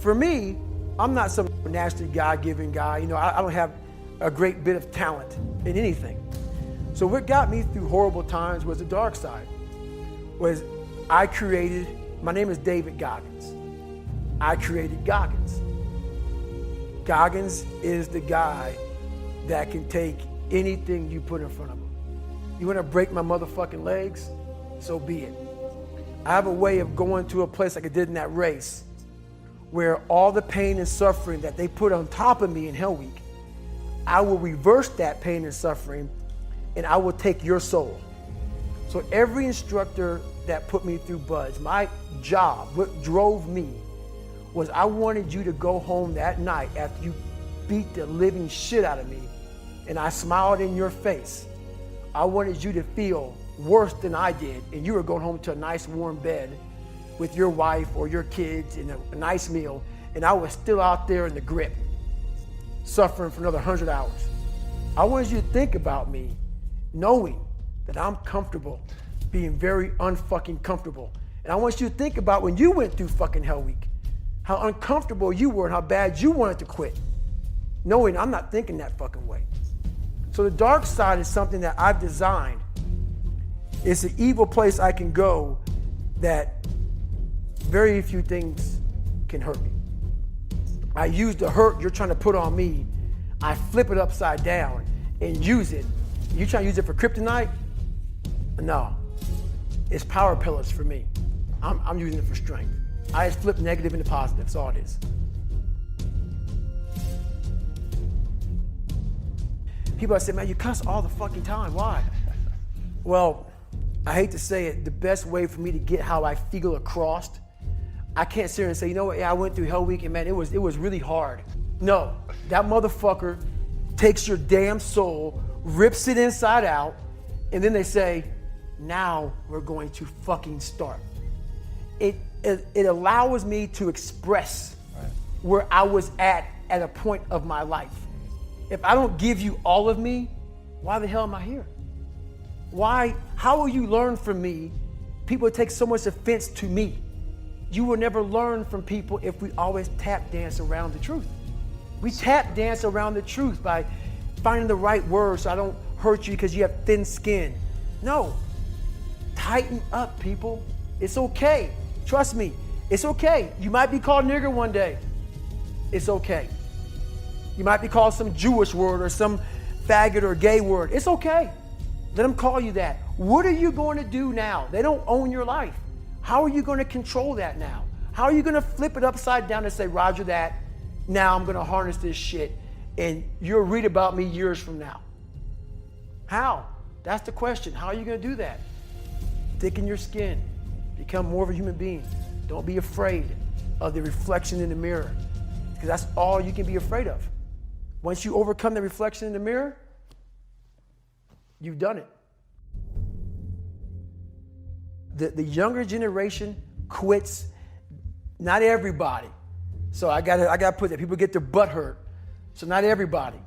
For me, I'm not some naturally God-given guy. You know, I don't have a great bit of talent in anything. So what got me through horrible times was the dark side. Was I created, my name is David Goggins. I created Goggins. Goggins is the guy that can take anything you put in front of him. You want to break my motherfucking legs? So be it. I have a way of going to a place like I did in that race where all the pain and suffering that they put on top of me in Hell Week, I will reverse that pain and suffering and I will take your soul. So every instructor that put me through BUD/S, my job, what drove me was I wanted you to go home that night after you beat the living shit out of me and I smiled in your face. I wanted you to feel worse than I did and you were going home to a nice warm bed with your wife or your kids and a nice meal, and I was still out there in the grip, suffering for another 100 hours. I wanted you to think about me knowing that I'm comfortable being very unfucking comfortable. And I want you to think about when you went through fucking Hell Week, how uncomfortable you were and how bad you wanted to quit, knowing I'm not thinking that fucking way. So the dark side is something that I've designed. It's an evil place I can go that very few things can hurt me. I use the hurt you're trying to put on me, I flip it upside down and use it. You trying to use it for kryptonite? No, it's power pillars for me. I'm using it for strength. I just flip negative into positive, that's all it is. People say, man, you cuss all the fucking time, why? Well, I hate to say it, the best way for me to get how I feel across, I can't sit here and say, you know what, yeah, I went through Hell Week and man, it was really hard. No, that motherfucker takes your damn soul, rips it inside out, and then they say, now we're going to fucking start. It allows me to express where I was at a point of my life. If I don't give you all of me, why the hell am I here? Why, how will you learn from me? People take so much offense to me. You will never learn from people if we always tap dance around the truth. We tap dance around the truth by finding the right words so I don't hurt you because you have thin skin. No, tighten up, people. It's okay. Trust me, it's okay. You might be called nigger one day. It's okay. You might be called some Jewish word or some faggot or gay word. It's okay. Let them call you that. What are you going to do now? They don't own your life. How are you going to control that now? How are you going to flip it upside down and say, Roger that, now I'm going to harness this shit and you'll read about me years from now? How? That's the question. How are you going to do that? Thicken your skin. Become more of a human being. Don't be afraid of the reflection in the mirror because that's all you can be afraid of. Once you overcome the reflection in the mirror, you've done it. The younger generation quits. Not everybody. So I gotta put that. People get their butt hurt. So not everybody.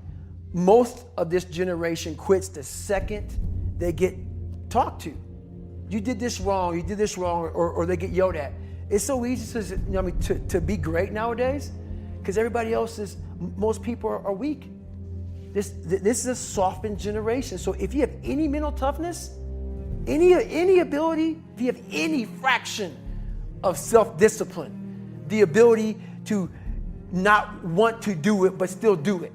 Most of this generation quits the second they get talked to. You did this wrong, or they get yelled at. It's so easy to be great nowadays because everybody else is, most people are weak. This is a softened generation. So if you have any mental toughness, any ability, if you have any fraction of self-discipline, the ability to not want to do it but still do it.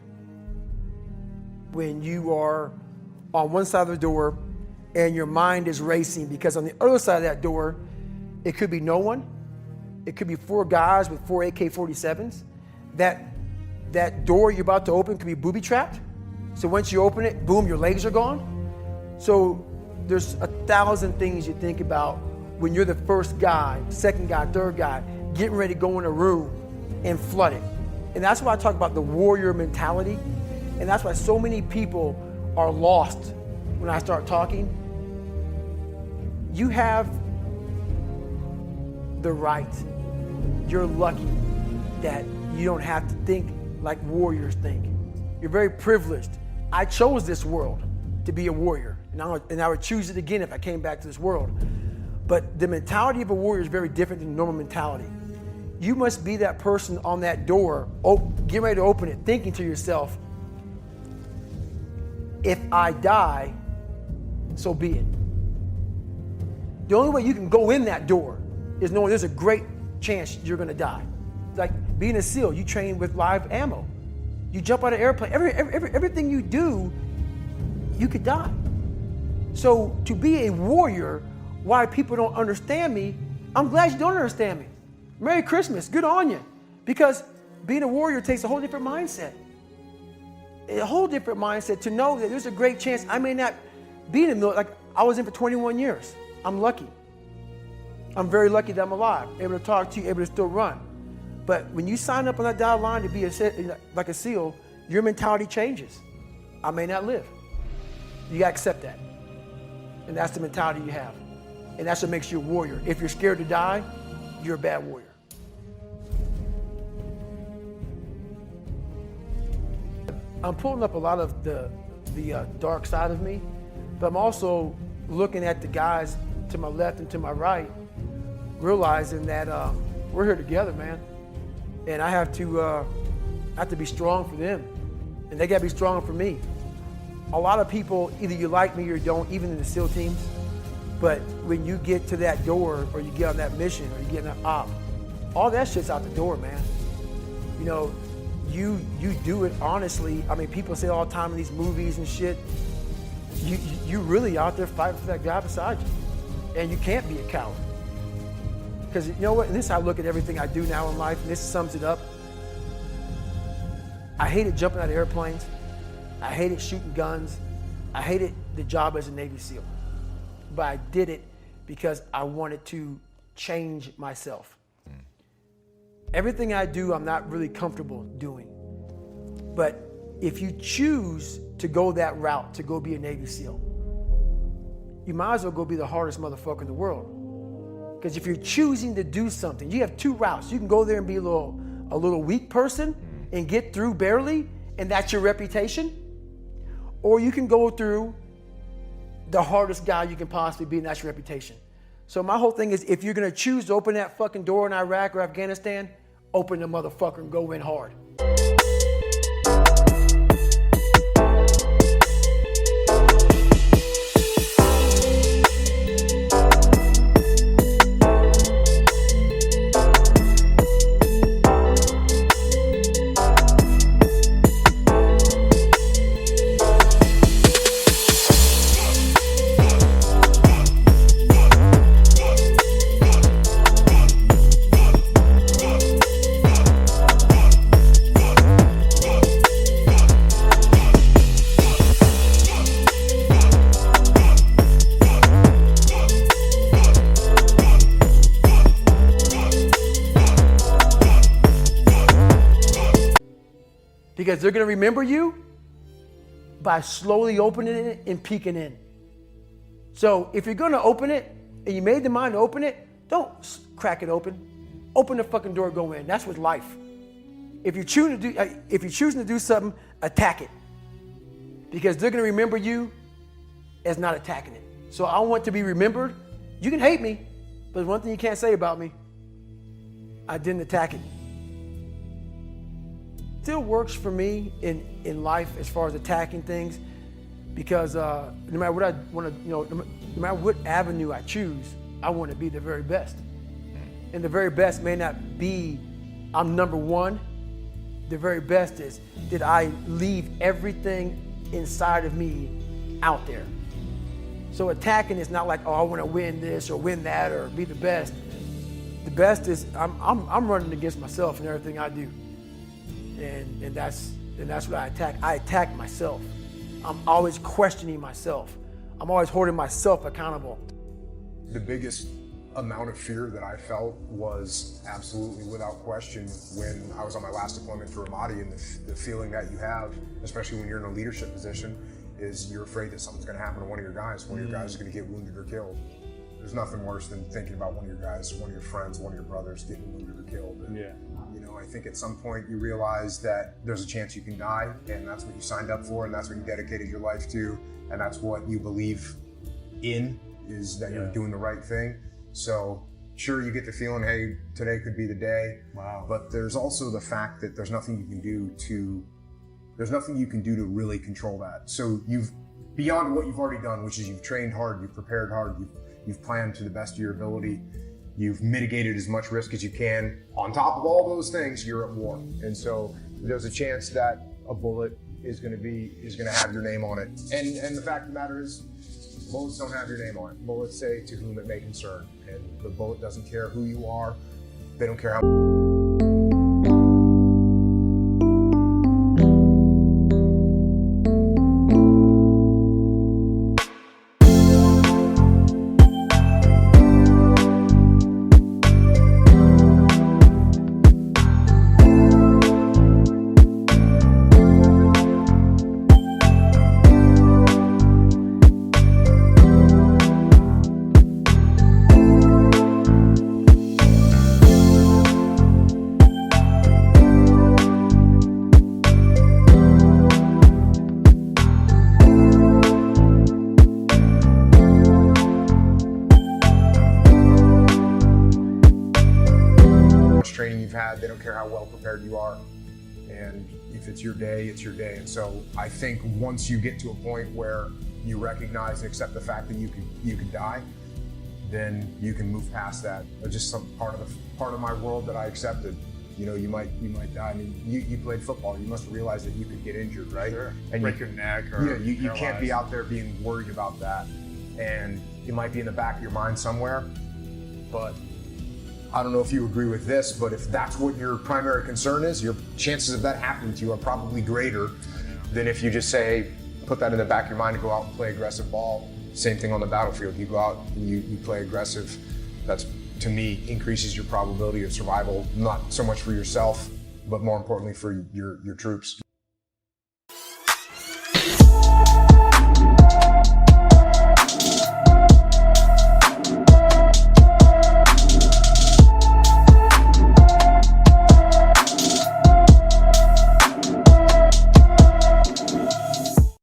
When you are on one side of the door and your mind is racing because on the other side of that door, it could be no one. It could be 4 guys with 4 AK-47s. That door you're about to open could be booby-trapped. So once you open it, boom, your legs are gone. So there's 1,000 things you think about when you're the first guy, second guy, third guy, getting ready to go in a room and flood it. And that's why I talk about the warrior mentality. And that's why so many people are lost when I start talking. You have the right. You're lucky that you don't have to think like warriors think. You're very privileged. I chose this world to be a warrior, and I would choose it again if I came back to this world. But the mentality of a warrior is very different than normal mentality. you must be that person on that door, get ready to open it, thinking to yourself, if I die, so be it. The only way you can go in that door is knowing there's a great chance you're gonna die. Like being a SEAL, you train with live ammo. You jump out of an airplane, everything you do, you could die. So to be a warrior, why people don't understand me, I'm glad you don't understand me. Merry Christmas, good on you. Because being a warrior takes a whole different mindset. A whole different mindset to know that there's a great chance I may not be in the military. Like I was in for 21 years. I'm lucky. I'm very lucky that I'm alive, able to talk to you, able to still run. But when you sign up on that dotted line to be like a SEAL, your mentality changes. I may not live. You gotta accept that. And that's the mentality you have. And that's what makes you a warrior. If you're scared to die, you're a bad warrior. I'm pulling up a lot of the dark side of me, but I'm also looking at the guys to my left and to my right, realizing that we're here together, man. And I have to be strong for them, and they gotta be strong for me. A lot of people, either you like me or you don't, even in the SEAL teams, but when you get to that door or you get on that mission or you get in that op, all that shit's out the door, man. You know, you do it honestly. I mean, people say all the time in these movies and shit, you really out there fighting for that guy beside you. And you can't be a coward. Because you know what, and this is how I look at everything I do now in life, and this sums it up. I hated jumping out of airplanes. I hated shooting guns. I hated the job as a Navy SEAL. But I did it because I wanted to change myself. Everything I do, I'm not really comfortable doing. But if you choose to go that route, to go be a Navy SEAL, you might as well go be the hardest motherfucker in the world. Because if you're choosing to do something, you have two routes. You can go there and be a little weak person and get through barely, and that's your reputation. Or you can go through the hardest guy you can possibly be, and that's your reputation. So my whole thing is, if you're gonna choose to open that fucking door in Iraq or Afghanistan, open the motherfucker and go in hard. Because they're gonna remember you by slowly opening it and peeking in. So if you're gonna open it and you made the mind to open it, don't crack it open. Open the fucking door, go in. That's with life. If you're choosing to do something, attack it. Because they're gonna remember you as not attacking it. So I want to be remembered. You can hate me, but there's one thing you can't say about me. I didn't attack it. Still works for me in life as far as attacking things, because no matter what I want to, no matter what avenue I choose, I want to be the very best. And the very best may not be I'm number one. The very best is, did I leave everything inside of me out there? So attacking is not like, oh, I want to win this or win that or be the best. The best is I'm running against myself in everything I do. And that's what I attack. I attack myself. I'm always questioning myself. I'm always holding myself accountable. The biggest amount of fear that I felt was absolutely without question when I was on my last deployment to Ramadi, and the feeling that you have, especially when you're in a leadership position, is you're afraid that something's gonna happen to one of your guys. One of your guys is gonna get wounded or killed. There's nothing worse than thinking about one of your guys, one of your friends, one of your brothers getting wounded or killed. And, I think at some point you realize that there's a chance you can die, and that's what you signed up for, and that's what you dedicated your life to, and that's what you believe in, is that you're doing the right thing. So Sure, you get the feeling, hey, today could be the day. Wow. But there's also the fact that there's nothing you can do to really control that. So beyond what you've already done, which is you've trained hard, you've prepared hard, you've planned to the best of your ability, you've mitigated as much risk as you can. On top of all those things, you're at war. And so there's a chance that a bullet is going to have your name on it. And the fact of the matter is, bullets don't have your name on it. Bullets say to whom it may concern. And the bullet doesn't care who you are. They don't care how training you've had. They don't care how well prepared you are. And if it's your day, it's your day. And so I think once you get to a point where you recognize and accept the fact that you could die, then you can move past that. It's just some part of my world that I accepted. You know, you might die. I mean, you played football. You must realize that you could get injured, right? Sure. And break your neck or you can't be out there being worried about that. And it might be in the back of your mind somewhere, but I don't know if you agree with this, but if that's what your primary concern is, your chances of that happening to you are probably greater than if you just say, put that in the back of your mind and go out and play aggressive ball. Same thing on the battlefield. You go out and you play aggressive. That's, to me, increases your probability of survival, not so much for yourself, but more importantly for your troops.